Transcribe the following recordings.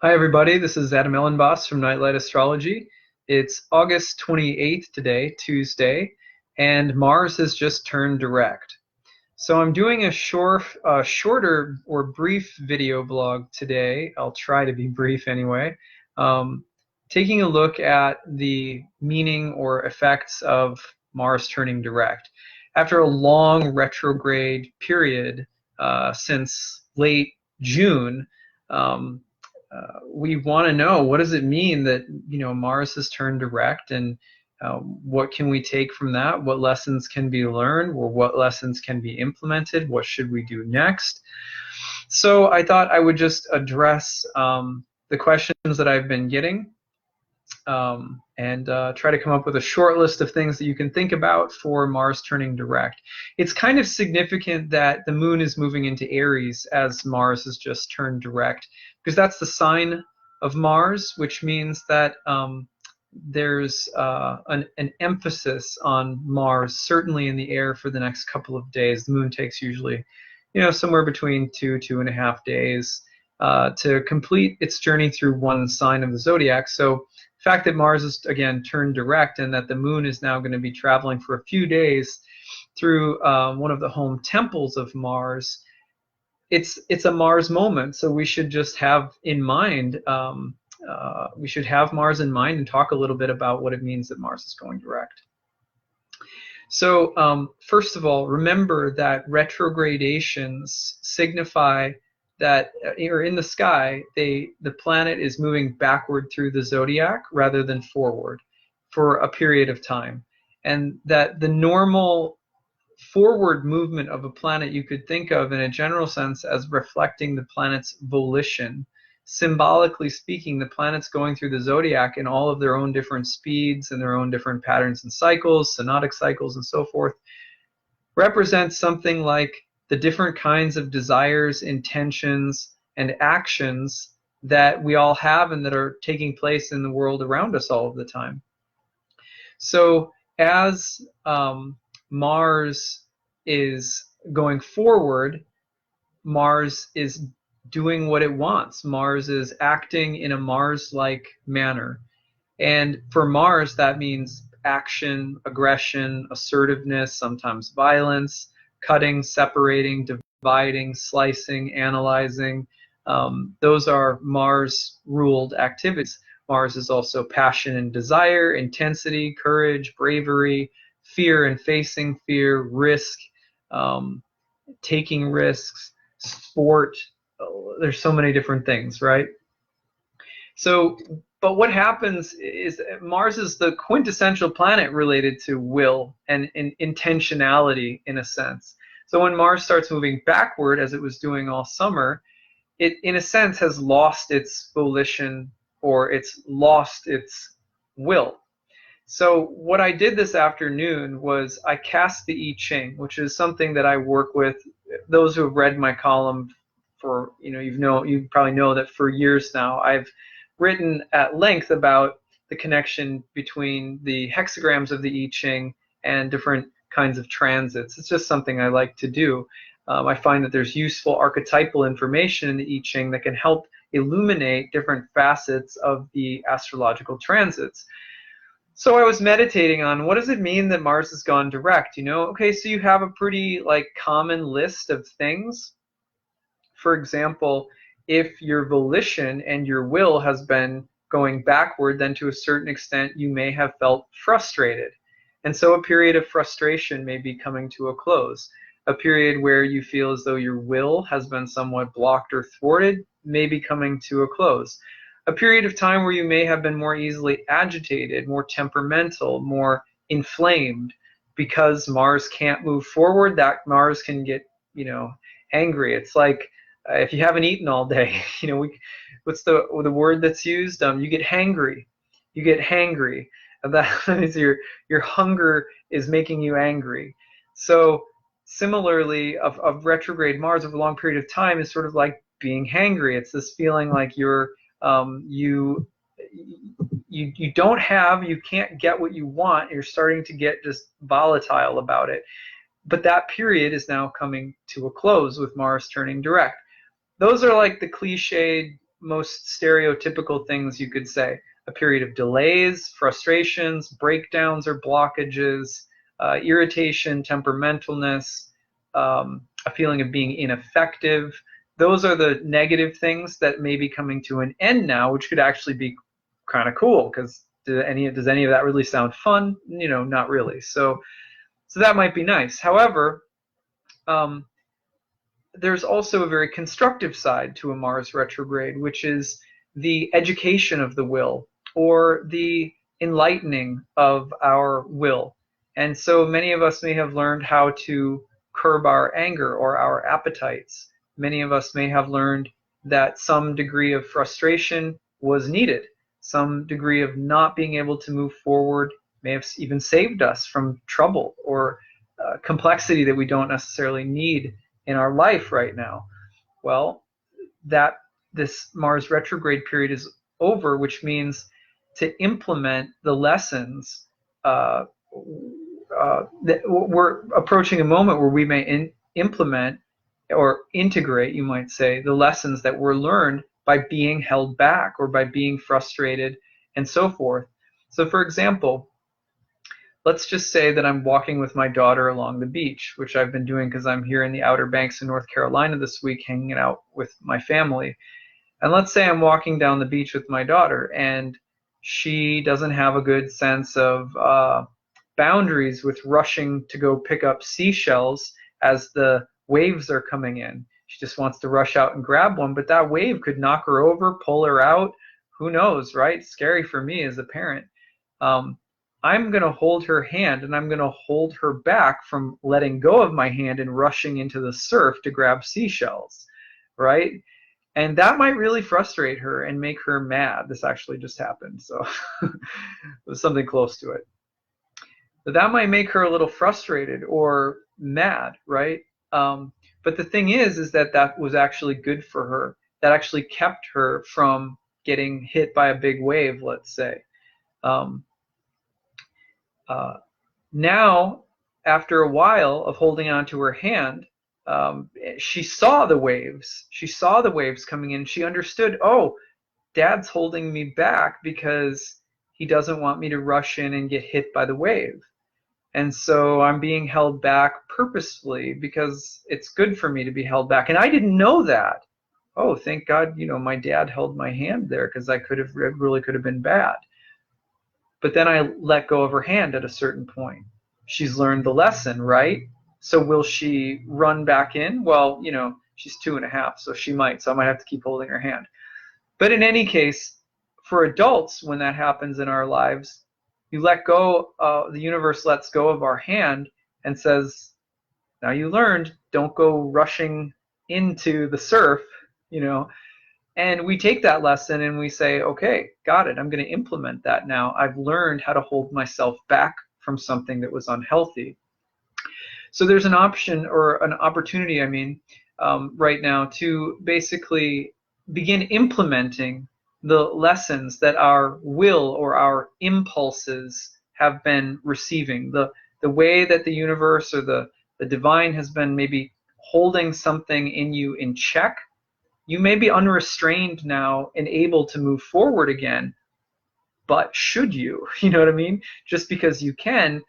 Hi everybody, this is Adam Elenbaas from Nightlight Astrology. It's August 28th today, Tuesday, and Mars has just turned direct. So I'm doing a shorter or brief video blog today. I'll try to be brief anyway. Taking a look at the meaning or effects of Mars turning direct. After a long retrograde period since late June, um, we want to know, what does it mean that Mars has turned direct, and what can we take from that? What lessons can be learned, or what lessons can be implemented? What should we do next? So I thought I would just address the questions that I've been getting, and try to come up with a short list of things that you can think about for Mars turning direct. It's kind of significant that the moon is moving into Aries as Mars has just turned direct, because that's the sign of Mars, which means that there's an emphasis on Mars, certainly in the air for the next couple of days. The moon takes usually, somewhere between 2.5 days to complete its journey through one sign of the zodiac. So the fact that Mars is again turned direct, and that the moon is now going to be traveling for a few days through one of the home temples of Mars, it's a Mars moment. So we should just have in mind, we should have Mars in mind and talk a little bit about what it means that Mars is going direct. So first of all, remember that retrogradations signify that, or in the sky, the planet is moving backward through the zodiac rather than forward for a period of time, and that the normal forward movement of a planet you could think of in a general sense as reflecting the planet's volition. Symbolically speaking, the planets going through the zodiac in all of their own different speeds and their own different patterns and cycles, synodic cycles and so forth, represents something like the different kinds of desires, intentions, and actions that we all have and that are taking place in the world around us all of the time. So as Mars is going forward, Mars is doing what it wants. Mars is acting in a Mars-like manner. And for Mars, that means action, aggression, assertiveness, sometimes violence, cutting, separating, dividing, slicing, analyzing. Those are Mars-ruled activities. Mars is also passion and desire, intensity, courage, bravery, fear and facing fear, risk, taking risks, sport. There's so many different things, right? So, but what happens is Mars is the quintessential planet related to will and intentionality in a sense. So when Mars starts moving backward, as it was doing all summer, it in a sense has lost its volition, or it's lost its will. So what I did this afternoon was I cast the I Ching, which is something that I work with. Those who have read my column for, you probably know that for years now I've written at length about the connection between the hexagrams of the I Ching and different kinds of transits. It's just something I like to do. I find that there's useful archetypal information in the I Ching that can help illuminate different facets of the astrological transits. So I was meditating on, what does it mean that Mars has gone direct? Okay, so you have a pretty common list of things. For example, if your volition and your will has been going backward, then to a certain extent you may have felt frustrated. And so a period of frustration may be coming to a close. A period where you feel as though your will has been somewhat blocked or thwarted may be coming to a close. A period of time where you may have been more easily agitated, more temperamental, more inflamed, because Mars can't move forward. That Mars can get, angry. It's like if you haven't eaten all day, what's the word that's used? You get hangry. You get hangry. That means your hunger is making you angry. So similarly, of retrograde Mars over a long period of time is sort of like being hangry. It's this feeling like you can't get what you want. You're starting to get just volatile about it. But that period is now coming to a close with Mars turning direct. Those are like the cliched most stereotypical things you could say. A period of delays, frustrations, breakdowns or blockages, irritation, temperamentalness, a feeling of being ineffective. Those are the negative things that may be coming to an end now, which could actually be kind of cool, because does any of that really sound fun? Not really. So that might be nice. However, there's also a very constructive side to a Mars retrograde, which is the education of the will, or the enlightening of our will. And so many of us may have learned how to curb our anger or our appetites. Many of us may have learned that some degree of frustration was needed. Some degree of not being able to move forward may have even saved us from trouble or complexity that we don't necessarily need in our life right now. Well, this Mars retrograde period is over, which means to implement the lessons. We're approaching a moment where we may implement or integrate, you might say, the lessons that were learned by being held back or by being frustrated and so forth. So, for example, let's just say that I'm walking with my daughter along the beach, which I've been doing because I'm here in the Outer Banks in North Carolina this week hanging out with my family. And let's say I'm walking down the beach with my daughter and she doesn't have a good sense of boundaries with rushing to go pick up seashells as the waves are coming in. She just wants to rush out and grab one, but that wave could knock her over, pull her out. Who knows, right? Scary for me as a parent. I'm going to hold her hand and I'm going to hold her back from letting go of my hand and rushing into the surf to grab seashells, right? And that might really frustrate her and make her mad. This actually just happened, so it was something close to it. But that might make her a little frustrated or mad, right? But the thing is that was actually good for her. That actually kept her from getting hit by a big wave, let's say. Now, after a while of holding on to her hand, she saw the waves. She saw the waves coming in. She understood, oh, Dad's holding me back because he doesn't want me to rush in and get hit by the wave. And so I'm being held back purposefully because it's good for me to be held back. And I didn't know that. Oh, thank God, my dad held my hand there, because it really could have been bad. But then I let go of her hand at a certain point. She's learned the lesson, right? So will she run back in? Well, she's 2.5, so she might. So I might have to keep holding her hand. But in any case, for adults, when that happens in our lives, you let go, the universe lets go of our hand and says, now you learned, don't go rushing into the surf, And we take that lesson and we say, okay, got it. I'm going to implement that now. I've learned how to hold myself back from something that was unhealthy. So there's an option, or an opportunity, right now to basically begin implementing the lessons that our will or our impulses have been receiving. The way that the universe or the divine has been maybe holding something in you in check. You may be unrestrained now and able to move forward again, but should you? You know what I mean? Just because you can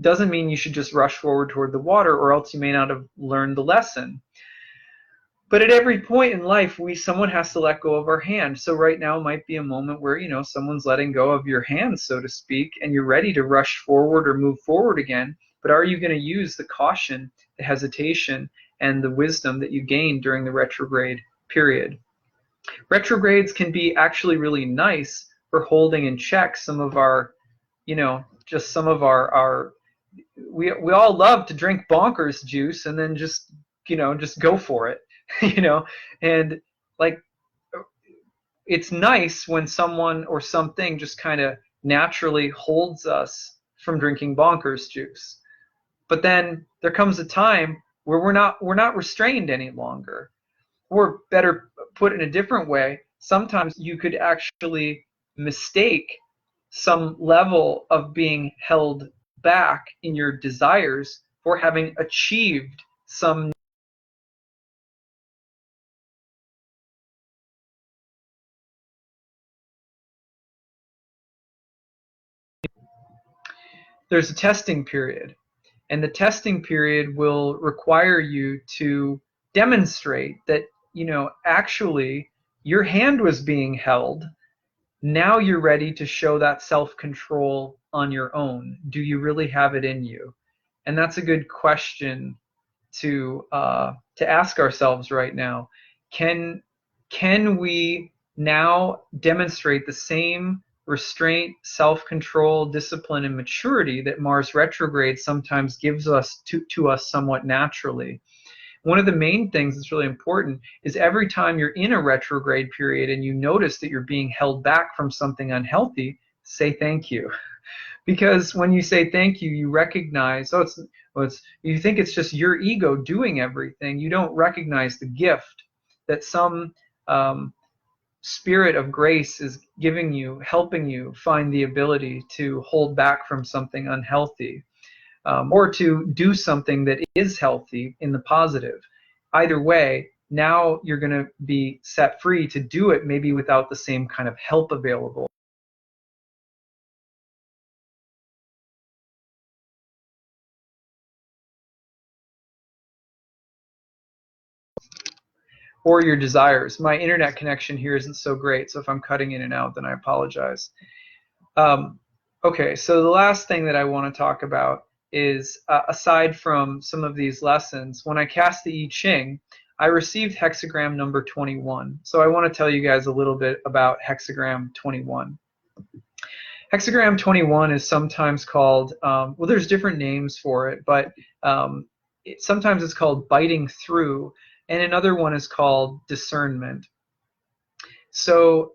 doesn't mean you should just rush forward toward the water, or else you may not have learned the lesson. But at every point in life, someone has to let go of our hand. So right now might be a moment where, someone's letting go of your hand, so to speak, and you're ready to rush forward or move forward again. But are you going to use the caution, the hesitation, and the wisdom that you gained during the retrograde period? Retrogrades can be actually really nice for holding in check some of our, just some of our we all love to drink bonkers juice and then just go for it. And like, it's nice when someone or something just kind of naturally holds us from drinking bonkers juice. But then there comes a time where we're not restrained any longer. Or better put in a different way, sometimes you could actually mistake some level of being held back in your desires for having achieved some there's a testing period, and the testing period will require you to demonstrate that, actually your hand was being held. Now you're ready to show that self-control on your own. Do you really have it in you? And that's a good question to ask ourselves right now. Can we now demonstrate the same restraint, self-control, discipline, and maturity that Mars retrograde sometimes gives us to us somewhat naturally? One of the main things that's really important is every time you're in a retrograde period and you notice that you're being held back from something unhealthy, say thank you. Because when you say thank you, you recognize, you think it's just your ego doing everything. You don't recognize the gift that some spirit of grace is giving you, helping you find the ability to hold back from something unhealthy, or to do something that is healthy in the positive. Either way, now you're going to be set free to do it, maybe without the same kind of help available. Or your desires. My internet connection here isn't so great, so if I'm cutting in and out, then I apologize. Okay, so the last thing that I want to talk about is, aside from some of these lessons, when I cast the I Ching, I received hexagram number 21. So I want to tell you guys a little bit about hexagram 21. Hexagram 21 is sometimes called, well, there's different names for it, but sometimes it's called biting through, and another one is called discernment. So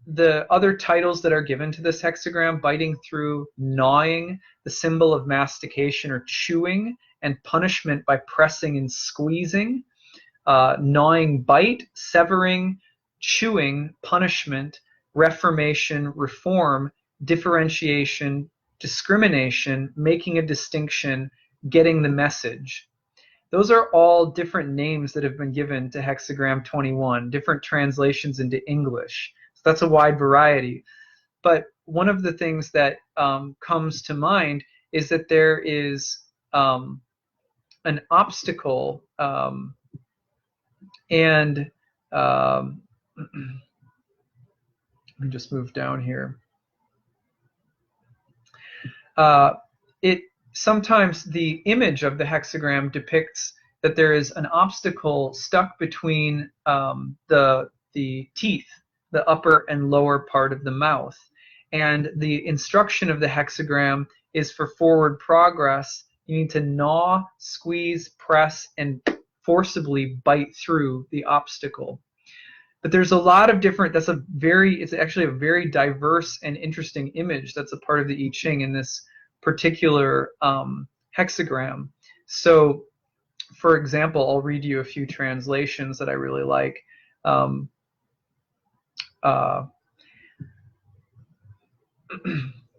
the other titles that are given to this hexagram: biting through, gnawing, the symbol of mastication or chewing, and punishment by pressing and squeezing. Gnawing, bite, severing, chewing, punishment, reformation, reform, differentiation, discrimination, making a distinction, getting the message. Those are all different names that have been given to hexagram 21, different translations into English. So that's a wide variety. But one of the things that comes to mind is that there is an obstacle, and let me just move down here. Sometimes the image of the hexagram depicts that there is an obstacle stuck between the teeth, the upper and lower part of the mouth. And the instruction of the hexagram is for forward progress. You need to gnaw, squeeze, press, and forcibly bite through the obstacle. But there's a lot of different, it's actually a very diverse and interesting image that's a part of the I Ching in this particular hexagram. So, for example, I'll read you a few translations that I really like.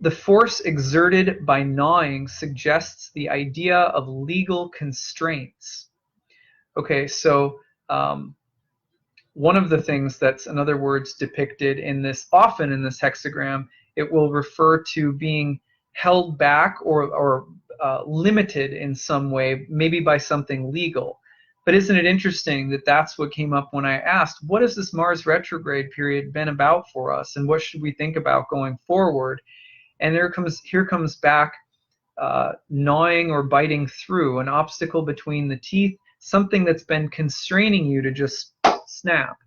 The force exerted by gnawing suggests the idea of legal constraints. Okay, so one of the things that's, in other words, depicted in this, often in this hexagram, it will refer to being held back or limited in some way, maybe by something legal. But isn't it interesting that that's what came up when I asked, what has this Mars retrograde period been about for us, and what should we think about going forward? And here comes back gnawing or biting through, an obstacle between the teeth, something that's been constraining you to just snap.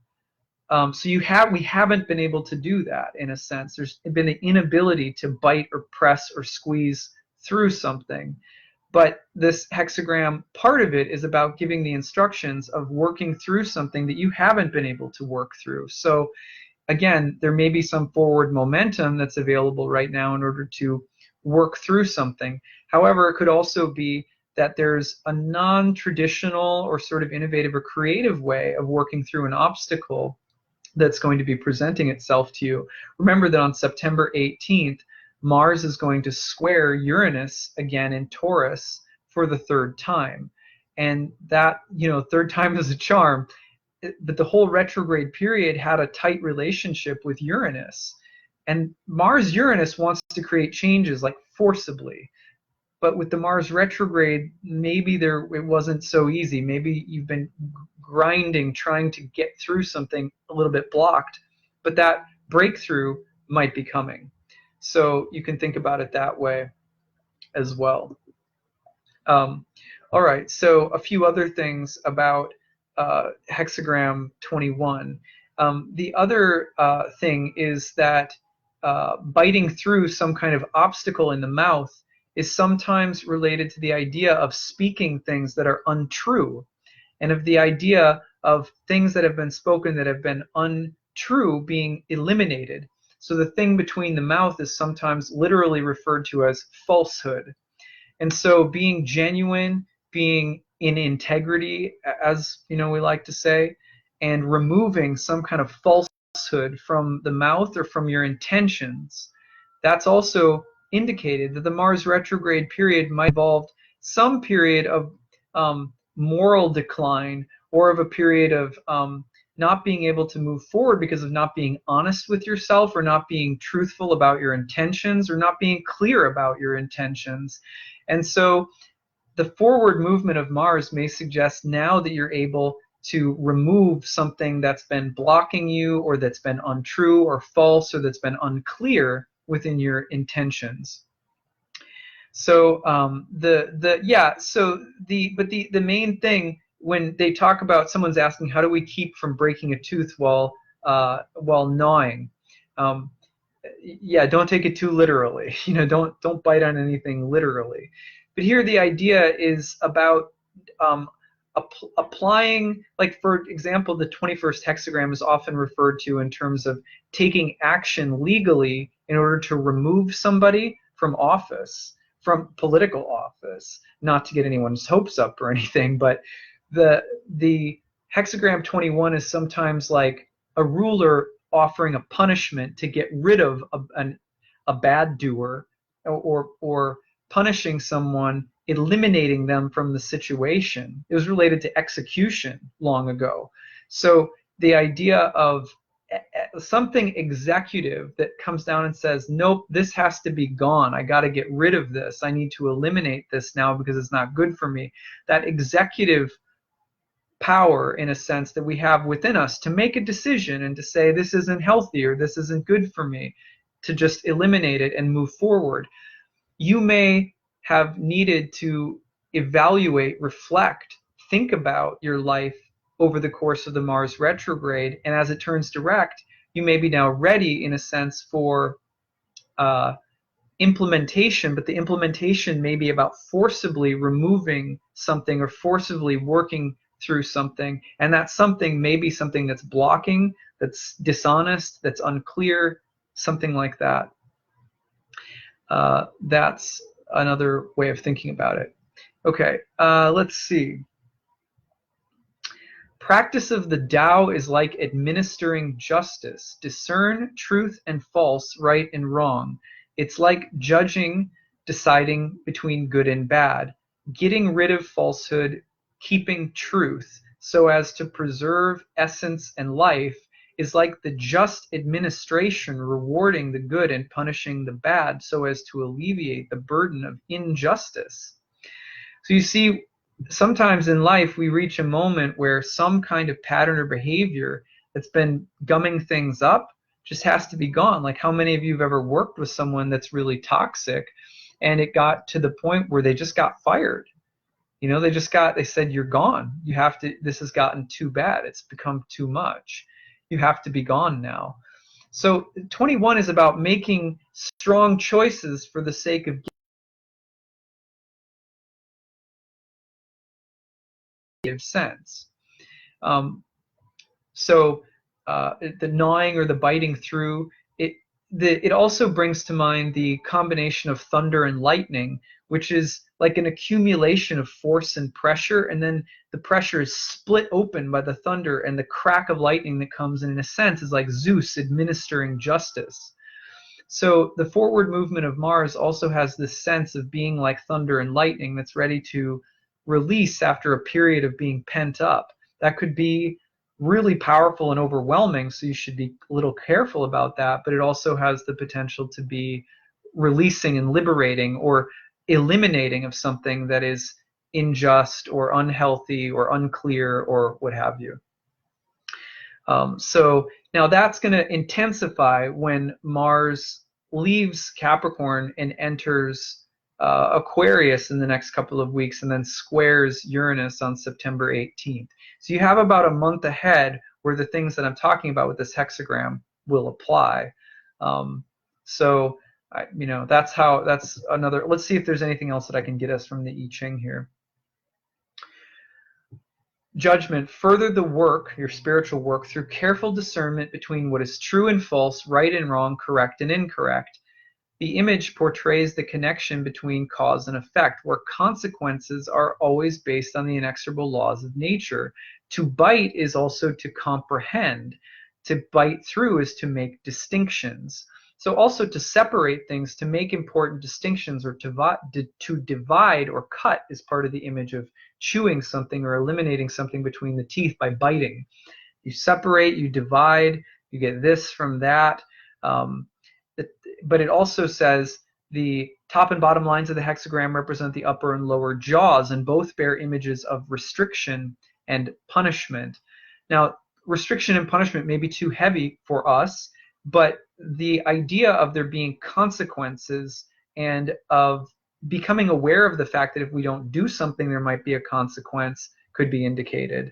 So we haven't been able to do that, in a sense. There's been an inability to bite or press or squeeze through something. But this hexagram, part of it is about giving the instructions of working through something that you haven't been able to work through. So again, there may be some forward momentum that's available right now in order to work through something. However, it could also be that there's a non-traditional or sort of innovative or creative way of working through an obstacle that's going to be presenting itself to you. Remember that on September 18th, Mars is going to square Uranus again in Taurus for the third time. And that, third time is a charm. But the whole retrograde period had a tight relationship with Uranus. And Mars-Uranus wants to create changes, like forcibly. But with the Mars retrograde, maybe it wasn't so easy. Maybe you've been grinding, trying to get through something a little bit blocked, but that breakthrough might be coming. So you can think about it that way as well. All right, so a few other things about hexagram 21. The other thing is that biting through some kind of obstacle in the mouth is sometimes related to the idea of speaking things that are untrue, and of the idea of things that have been spoken that have been untrue being eliminated. So the thing between the mouth is sometimes literally referred to as falsehood. And so being genuine, being in integrity, as we like to say, and removing some kind of falsehood from the mouth or from your intentions, that's also indicated that the Mars retrograde period might involve some period of moral decline, or of a period of not being able to move forward because of not being honest with yourself, or not being truthful about your intentions, or not being clear about your intentions. And so the forward movement of Mars may suggest now that you're able to remove something that's been blocking you, or that's been untrue or false, or that's been unclear within your intentions. So the main thing when they talk about, someone's asking, how do we keep from breaking a tooth while gnawing? Yeah, don't take it too literally. Don't bite on anything literally. But here the idea is about applying, like for example, the 21st hexagram is often referred to in terms of taking action legally in order to remove somebody from office, from political office. Not to get anyone's hopes up or anything, but the hexagram 21 is sometimes like a ruler offering a punishment to get rid of a bad doer, or punishing someone, eliminating them from the situation. It was related to execution long ago. So the idea of something executive that comes down and says, nope, this has to be gone. I got to get rid of this. I need to eliminate this now because it's not good for me. That executive power, in a sense, that we have within us to make a decision and to say, this isn't healthy or this isn't good for me, to just eliminate it and move forward. You may have needed to evaluate, reflect, think about your life over the course of the Mars retrograde, and as it turns direct, you may be now ready, in a sense, for implementation, but the implementation may be about forcibly removing something or forcibly working through something, and that something may be something that's blocking, that's dishonest, that's unclear, something like that. That's another way of thinking about it. Okay, let's see. Practice of the Tao is like administering justice. Discern truth and false, right and wrong. It's like judging, deciding between good and bad. Getting rid of falsehood, keeping truth, so as to preserve essence and life, is like the just administration, rewarding the good and punishing the bad, so as to alleviate the burden of injustice. So you see, sometimes in life we reach a moment where some kind of pattern or behavior that's been gumming things up just has to be gone. Like, how many of you have ever worked with someone that's really toxic, and it got to the point where they just got fired? They said, you're gone. You have to, this has gotten too bad. It's become too much. You have to be gone now. So 21 is about making strong choices for the sake of give sense. The gnawing or the biting through, it also brings to mind the combination of thunder and lightning, which is like an accumulation of force and pressure, and then the pressure is split open by the thunder, and the crack of lightning that comes in a sense, is like Zeus administering justice. So the forward movement of Mars also has this sense of being like thunder and lightning that's ready to release after a period of being pent up. That could be really powerful and overwhelming, so you should be a little careful about that, but it also has the potential to be releasing and liberating or eliminating of something that is unjust or unhealthy or unclear or what have you. So now that's going to intensify when Mars leaves Capricorn and enters Aquarius in the next couple of weeks, and then squares Uranus on September 18th. So you have about a month ahead where the things that I'm talking about with this hexagram will apply. That's another. Let's see if there's anything else that I can get us from the I Ching here. Judgment, further the work, your spiritual work, through careful discernment between what is true and false, right and wrong, correct and incorrect. The image portrays the connection between cause and effect, where consequences are always based on the inexorable laws of nature. To bite is also to comprehend. To bite through is to make distinctions. So also to separate things, to make important distinctions, or to divide or cut is part of the image of chewing something or eliminating something between the teeth by biting. You separate, you divide, you get this from that. But it also says the top and bottom lines of the hexagram represent the upper and lower jaws, and both bear images of restriction and punishment. Now, restriction and punishment may be too heavy for us, but the idea of there being consequences and of becoming aware of the fact that if we don't do something, there might be a consequence could be indicated.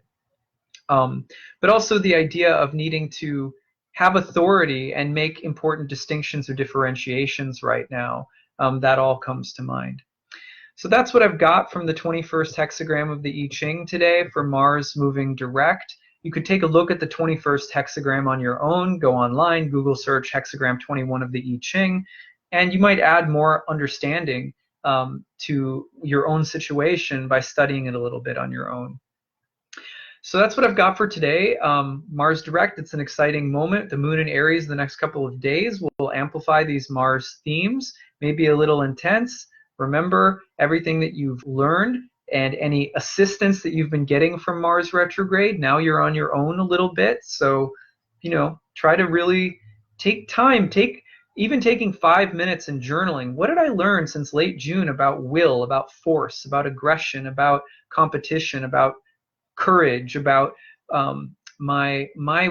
But also the idea of needing to have authority and make important distinctions or differentiations right now, that all comes to mind. So that's what I've got from the 21st hexagram of the I Ching today for Mars moving direct. You could take a look at the 21st hexagram on your own, go online, Google search hexagram 21 of the I Ching, and you might add more understanding to your own situation by studying it a little bit on your own. So that's what I've got for today. Mars direct, it's an exciting moment. The moon in Aries the next couple of days will amplify these Mars themes, maybe a little intense. Remember everything that you've learned and any assistance that you've been getting from Mars retrograde. Now you're on your own a little bit. So, try to really take time, even taking 5 minutes and journaling. What did I learn since late June about will, about force, about aggression, about competition, about courage, about my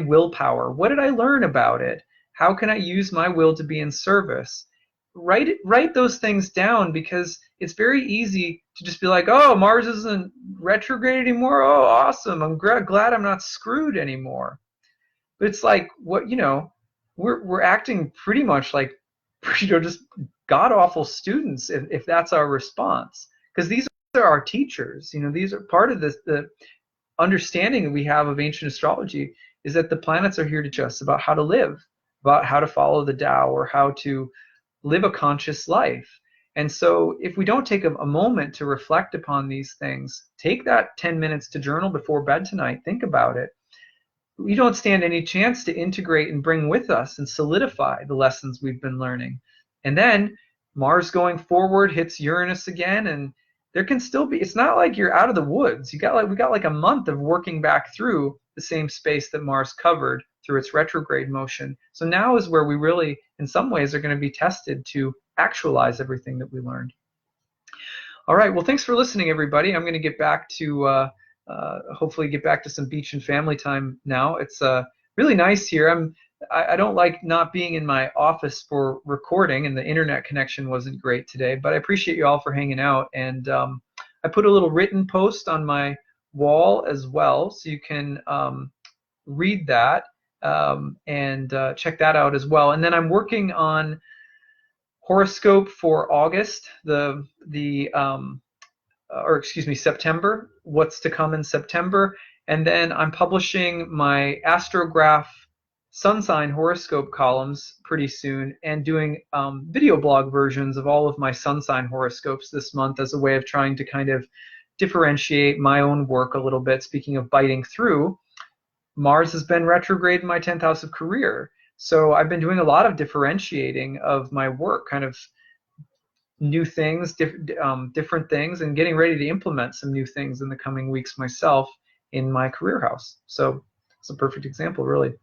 willpower? What did I learn about it? How can I use my will to be in service? Write those things down, because it's very easy to just be like, oh, Mars isn't retrograde anymore. Oh, awesome. I'm glad I'm not screwed anymore. But it's like, we're acting pretty much like, just god-awful students if that's our response. Because these are our teachers. These are part of the understanding that we have of ancient astrology, is that the planets are here to teach us about how to live, about how to follow the Tao, or how to live a conscious life. And so if we don't take a moment to reflect upon these things, take that 10 minutes to journal before bed tonight, think about it, we don't stand any chance to integrate and bring with us and solidify the lessons we've been learning. And then Mars going forward hits Uranus again, and there can still be, it's not like you're out of the woods. We got like a month of working back through the same space that Mars covered through its retrograde motion. So now is where we really, in some ways, are going to be tested to actualize everything that we learned. All right, well, thanks for listening, everybody. I'm going to get back to, hopefully get back to some beach and family time now. It's really nice here. I don't like not being in my office for recording, and the internet connection wasn't great today, but I appreciate you all for hanging out. And I put a little written post on my wall as well, so you can read that and check that out as well. And then I'm working on horoscope for August, September, what's to come in September. And then I'm publishing my astrograph sun sign horoscope columns pretty soon, and doing video blog versions of all of my sun sign horoscopes this month as a way of trying to kind of differentiate my own work a little bit. Speaking of biting through, Mars has been retrograde in my 10th house of career. So I've been doing a lot of differentiating of my work, kind of new things, different things, and getting ready to implement some new things in the coming weeks myself in my career house. So it's a perfect example, really.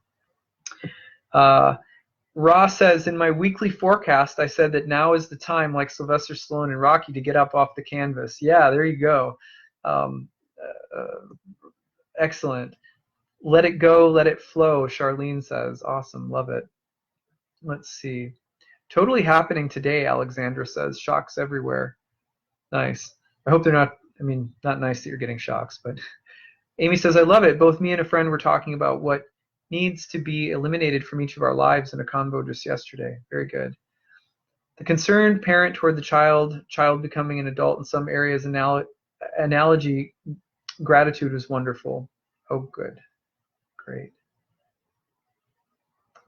Ross says, in my weekly forecast, I said that now is the time, like Sylvester Stallone and Rocky, to get up off the canvas. Yeah, there you go. Um, excellent. Let it go, let it flow, Charlene says. Awesome, love it. Let's see. Totally happening today, Alexandra says. Shocks everywhere. Nice. I hope they're not, I mean, not nice that you're getting shocks, but Amy says, I love it. Both me and a friend were talking about what needs to be eliminated from each of our lives in a convo just yesterday. Very good. The concerned parent toward the child becoming an adult in some areas, analogy, gratitude was wonderful. Oh, good. Great.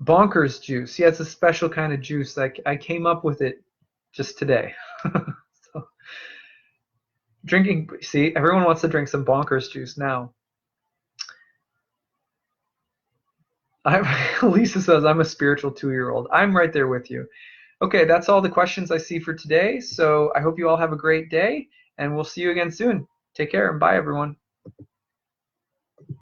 Bonkers juice. Yeah, it's a special kind of juice. Like I came up with it just today. So, drinking, see, everyone wants to drink some bonkers juice now. Lisa says, I'm a spiritual 2-year-old. I'm right there with you. Okay, that's all the questions I see for today. So I hope you all have a great day, and we'll see you again soon. Take care, and bye, everyone.